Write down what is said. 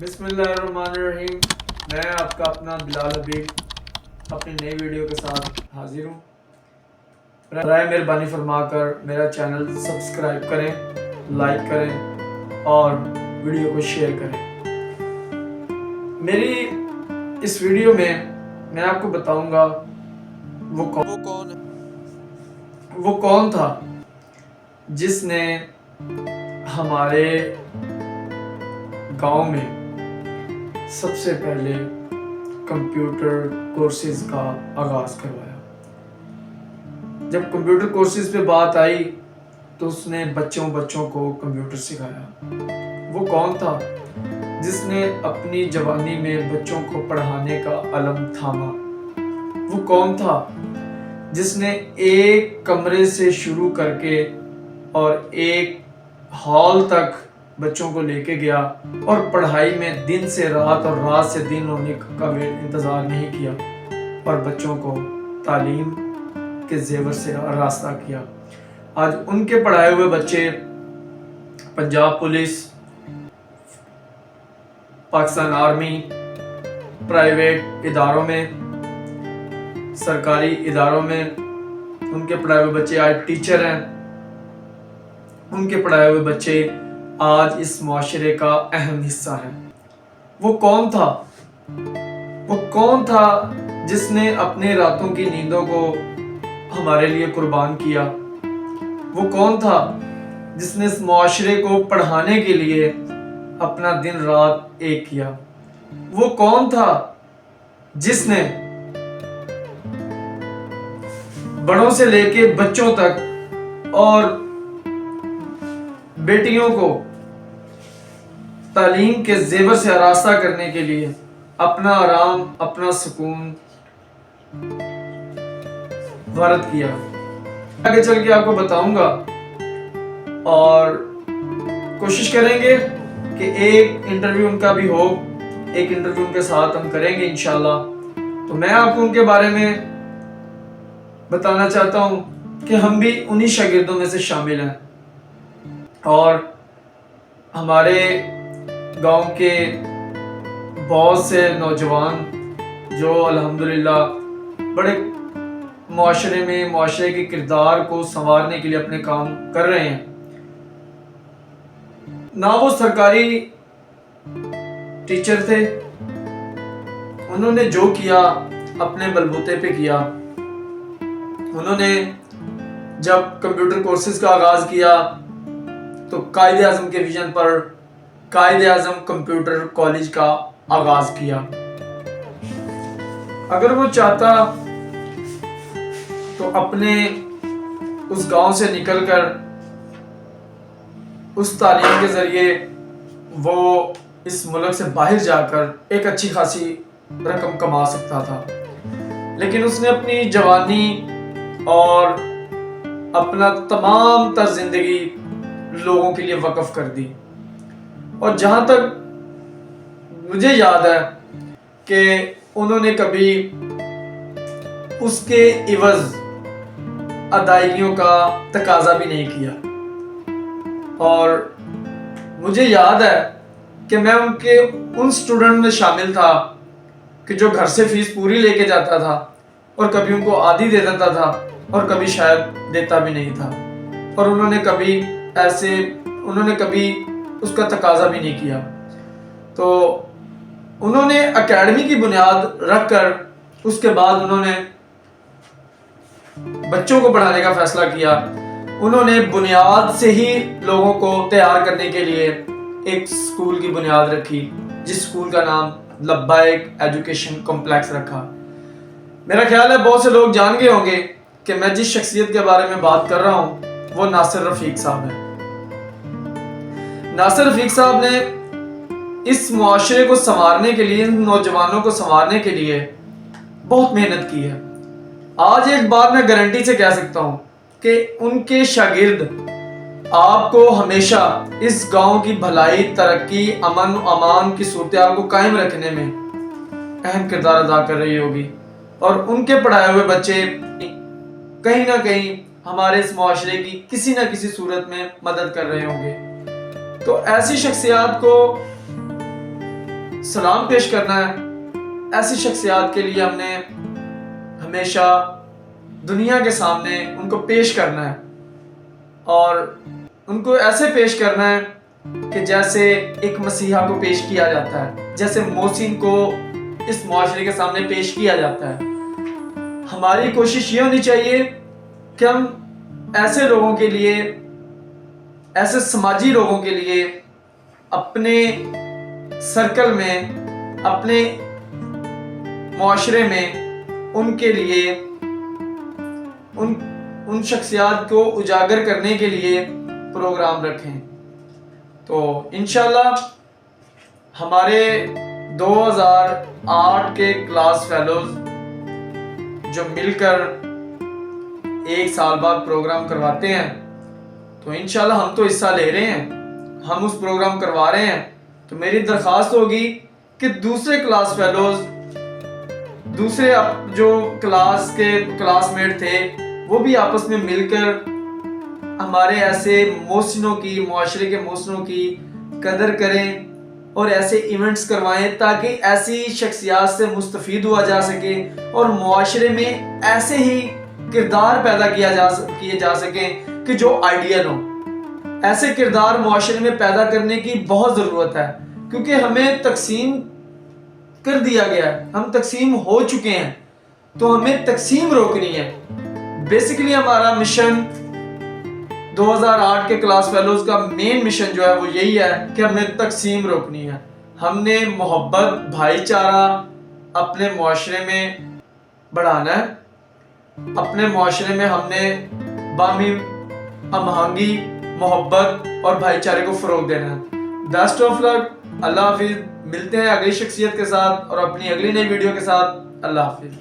بسم اللہ الرحمن الرحیم۔ میں آپ کا اپنا بلال حبیب اپنی نئی ویڈیو کے ساتھ حاضر ہوں۔ برائے مہربانی فرما کر میرا چینل سبسکرائب کریں، لائک کریں اور ویڈیو کو شیئر کریں۔ میری اس ویڈیو میں آپ کو بتاؤں گا وہ کون تھا جس نے ہمارے گاؤں میں سب سے پہلے کمپیوٹر کورسز کا آغاز کروایا۔ جب کمپیوٹر کورسز پہ بات آئی تو اس نے بچوں کو کمپیوٹر سکھایا۔ وہ کون تھا جس نے اپنی جوانی میں بچوں کو پڑھانے کا علم تھاما؟ وہ کون تھا جس نے ایک کمرے سے شروع کر کے اور ایک ہال تک بچوں کو لے کے گیا اور پڑھائی میں دن سے رات اور رات سے دن ہونے کا انتظار نہیں کیا اور بچوں کو تعلیم کے زیور سے آراستہ کیا؟ آج ان کے پڑھائے ہوئے بچے Punjab police, Pakistan army, private اداروں میں، سرکاری اداروں میں ان کے پڑھائے ہوئے بچے آج ٹیچر ہیں۔ ان کے پڑھائے ہوئے بچے آج اس معاشرے کا اہم حصہ ہے۔ وہ کون تھا جس نے اپنے راتوں کی نیندوں کو ہمارے لیے قربان کیا؟ وہ کون تھا جس نے اس معاشرے کو پڑھانے کے لیے اپنا دن رات ایک کیا؟ وہ کون تھا جس نے بڑوں سے لے کے بچوں تک اور بیٹیوں کو تعلیم کے زیور سے آراستہ کرنے کے لیے اپنا آرام، اپنا سکون وارد کیا؟ آگے چل کے آپ کو بتاؤں گا اور کوشش کریں گے کہ ایک انٹرویو ان کا بھی ہو، ایک انٹرویو ان کے ساتھ ہم کریں گے انشاءاللہ۔ تو میں آپ کو ان کے بارے میں بتانا چاہتا ہوں کہ ہم بھی انہی شاگردوں میں سے شامل ہیں اور ہمارے گاؤں کے بہت سے نوجوان جو الحمدللہ بڑے معاشرے کے کردار کو سنوارنے کے لیے اپنے کام کر رہے ہیں۔ نہ وہ سرکاری ٹیچر تھے، انہوں نے جو کیا اپنے بلبوتے پہ کیا۔ انہوں نے جب کمپیوٹر کورسز کا آغاز کیا تو قائد اعظم کے ویژن پر قائد اعظم کمپیوٹر کالج کا آغاز کیا۔ اگر وہ چاہتا تو اپنے اس گاؤں سے نکل کر اس تعلیم کے ذریعے وہ اس ملک سے باہر جا کر ایک اچھی خاصی رقم کما سکتا تھا، لیکن اس نے اپنی جوانی اور اپنا تمام تر زندگی لوگوں کے لیے وقف کر دی۔ اور جہاں تک مجھے یاد ہے کہ انہوں نے کبھی اس کے عوض ادائیگیوں کا تقاضا بھی نہیں کیا۔ اور مجھے یاد ہے کہ میں ان سٹوڈنٹ میں شامل تھا کہ جو گھر سے فیس پوری لے کے جاتا تھا اور کبھی ان کو آدھی دے دیتا تھا اور کبھی شاید دیتا بھی نہیں تھا، اور انہوں نے کبھی اس کا تقاضا بھی نہیں کیا۔ تو انہوں نے اکیڈمی کی بنیاد رکھ کر اس کے بعد انہوں نے بچوں کو پڑھانے کا فیصلہ کیا۔ انہوں نے بنیاد سے ہی لوگوں کو تیار کرنے کے لیے ایک سکول کی بنیاد رکھی، جس سکول کا نام لبیک ایجوکیشن کمپلیکس رکھا۔ میرا خیال ہے بہت سے لوگ جان گئے ہوں گے کہ میں جس شخصیت کے بارے میں بات کر رہا ہوں وہ ناصر رفیق صاحب ہیں۔ ناصر رفیق صاحب نے اس معاشرے کو سنوارنے کے لیے، ان نوجوانوں کو سنوارنے کے لیے بہت محنت کی ہے۔ آج ایک بات میں گارنٹی سے کہہ سکتا ہوں کہ ان کے شاگرد آپ کو ہمیشہ اس گاؤں کی بھلائی، ترقی، امن و امان کی صورتحال کو قائم رکھنے میں اہم کردار ادا کر رہی ہوگی، اور ان کے پڑھائے ہوئے بچے کہیں نہ کہیں ہمارے اس معاشرے کی کسی نہ کسی صورت میں مدد کر رہے ہوں گے۔ تو ایسی شخصیات کو سلام پیش کرنا ہے، ایسی شخصیات کے لیے ہم نے ہمیشہ دنیا کے سامنے ان کو پیش کرنا ہے، اور ان کو ایسے پیش کرنا ہے کہ جیسے ایک مسیحا کو پیش کیا جاتا ہے، جیسے محسن کو اس معاشرے کے سامنے پیش کیا جاتا ہے۔ ہماری کوشش یہ ہونی چاہیے کہ ہم ایسے لوگوں کے لیے، ایسے سماجی لوگوں کے لیے اپنے سرکل میں، اپنے معاشرے میں ان کے لیے ان شخصیات کو اجاگر کرنے کے لیے پروگرام رکھیں۔ تو انشاءاللہ ہمارے 2008 کے کلاس فیلوز جو مل کر ایک سال بعد پروگرام کرواتے ہیں، تو انشاءاللہ ہم تو حصہ لے رہے ہیں، ہم اس پروگرام کروا رہے ہیں، تو میری درخواست ہوگی کہ دوسرے کلاس فیلوز، دوسرے جو کلاس کے کلاس میٹ تھے، وہ بھی آپس میں مل کر ہمارے ایسے محسنوں کی، معاشرے کے محسنوں کی قدر کریں اور ایسے ایونٹس کروائیں تاکہ ایسی شخصیات سے مستفید ہوا جا سکے اور معاشرے میں ایسے ہی کردار پیدا کیے جا سکیں کہ جو آئیڈیل ہوں۔ ایسے کردار معاشرے میں پیدا کرنے کی بہت ضرورت ہے، کیونکہ ہمیں تقسیم کر دیا گیا ہے، ہم تقسیم ہو چکے ہیں، تو ہمیں تقسیم روکنی ہے۔ بیسیکلی ہمارا مشن 2008 کے کلاس فیلوز کا مین مشن جو ہے وہ یہی ہے کہ ہمیں تقسیم روکنی ہے۔ ہم نے محبت، بھائی چارہ اپنے معاشرے میں بڑھانا ہے، اپنے معاشرے میں ہم نے باہمی ہم آہنگی، محبت اور بھائی چارے کو فروغ دینا ہے۔ بیسٹ آف لک، اللہ حافظ۔ ملتے ہیں اگلی شخصیت کے ساتھ اور اپنی اگلی نئی ویڈیو کے ساتھ۔ اللہ حافظ۔